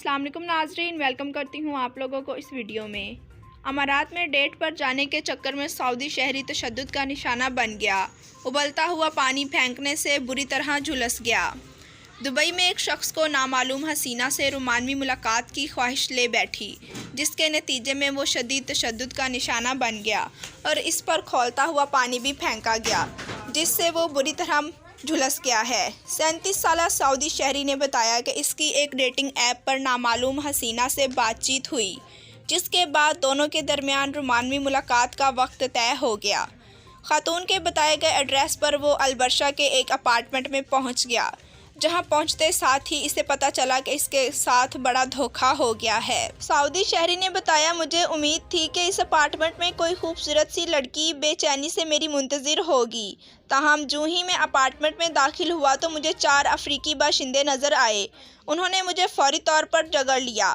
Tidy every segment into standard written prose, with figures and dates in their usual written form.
अस्सलाम वालेकुम नाजरीन, वेलकम करती हूँ आप लोगों को इस वीडियो में। अमारात में डेट पर जाने के चक्कर में सऊदी शहरी तशद्दुद का निशाना बन गया। उबलता हुआ पानी फेंकने से बुरी तरह झुलस गया। दुबई में एक शख्स को नामालूम हसीना से रोमानवी मुलाकात की ख्वाहिश ले बैठी, जिसके नतीजे में वो शदीद तशद्दुद का निशाना बन गया और इस पर खौलता हुआ पानी भी फेंका गया, जिससे वो बुरी तरह झुलस गया है। 37 साला सऊदी शहरी ने बताया कि इसकी एक डेटिंग ऐप पर नामालूम हसीना से बातचीत हुई, जिसके बाद दोनों के दरमियान रोमानवी मुलाकात का वक्त तय हो गया। खातून के बताए गए एड्रेस पर वो अलबरशा के एक अपार्टमेंट में पहुंच गया, जहां पहुंचते साथ ही इसे पता चला कि इसके साथ बड़ा धोखा हो गया है। सऊदी शहरी ने बताया, मुझे उम्मीद थी कि इस अपार्टमेंट में कोई खूबसूरत सी लड़की बेचैनी से मेरी मुंतजिर होगी। ताहम जूं ही मैं अपार्टमेंट में दाखिल हुआ तो मुझे 4 अफ्रीकी बाशिंदे नज़र आए। उन्होंने मुझे फौरी तौर पर जकड़ लिया।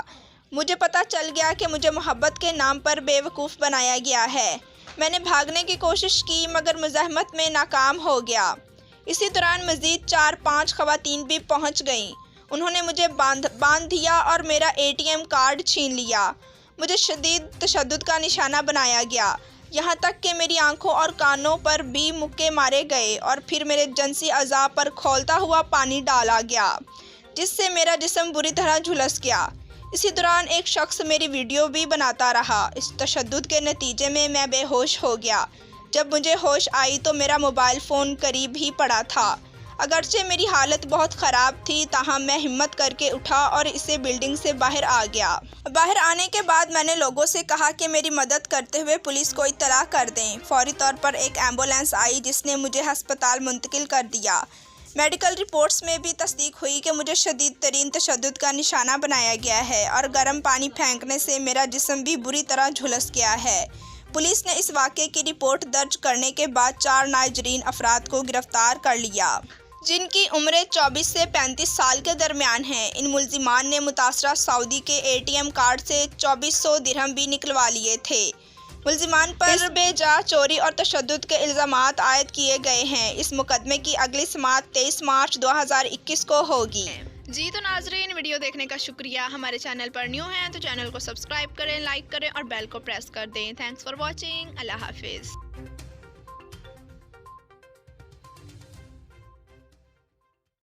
मुझे पता चल गया कि मुझे मोहब्बत के नाम पर बेवकूफ़ बनाया गया है। मैंने भागने की कोशिश की मगर मुज़ाहमत में नाकाम हो गया। इसी दौरान मज़ीद 4-5 ख़वातीन भी पहुंच गईं। उन्होंने मुझे बांध दिया और मेरा ATM कार्ड छीन लिया। मुझे शदीद तशद्दुद का निशाना बनाया गया, यहाँ तक कि मेरी आंखों और कानों पर भी मुक्के मारे गए और फिर मेरे जिनसी अज़ा पर खौलता हुआ पानी डाला गया, जिससे मेरा जिस्म बुरी तरह झुलस गया। इसी दौरान एक शख्स मेरी वीडियो भी बनाता रहा। इस तशद्दुद के नतीजे में मैं बेहोश हो गया। जब मुझे होश आई तो मेरा मोबाइल फ़ोन करीब ही पड़ा था। अगरचे मेरी हालत बहुत ख़राब थी, ताहम मैं हिम्मत करके उठा और इसे बिल्डिंग से बाहर आ गया। बाहर आने के बाद मैंने लोगों से कहा कि मेरी मदद करते हुए पुलिस को इत्तला कर दें। फौरी तौर पर एक एम्बुलेंस आई, जिसने मुझे हस्पताल मुंतकिल कर दिया। मेडिकल रिपोर्ट्स में भी तस्दीक हुई कि मुझे शदीद तरीन तशद्दुद का निशाना बनाया गया है और गर्म पानी फेंकने से मेरा जिस्म भी बुरी तरह झुलस गया है। पुलिस ने इस वाक़े की रिपोर्ट दर्ज करने के बाद 4 नाजरीन अफराद को गिरफ्तार कर लिया, जिनकी उम्रें 24 से 35 साल के दरमियान हैं। इन मुल्जिमान ने मुतासरा सऊदी के ATM कार्ड से 2400 दिरहम भी निकलवा लिए थे। मुल्जिमान पर बेजा चोरी और तशद्दुद के इल्ज़ामात आयद किए गए हैं। इस मुकदमे की अगली समाअत 23 मार्च 2021 को होगी। जी तो नाजरीन, वीडियो देखने का शुक्रिया। हमारे चैनल पर न्यू हैं तो चैनल को सब्सक्राइब करें, लाइक करें और बेल को प्रेस कर दें। Thanks for watching. अल्लाह हाफिज़।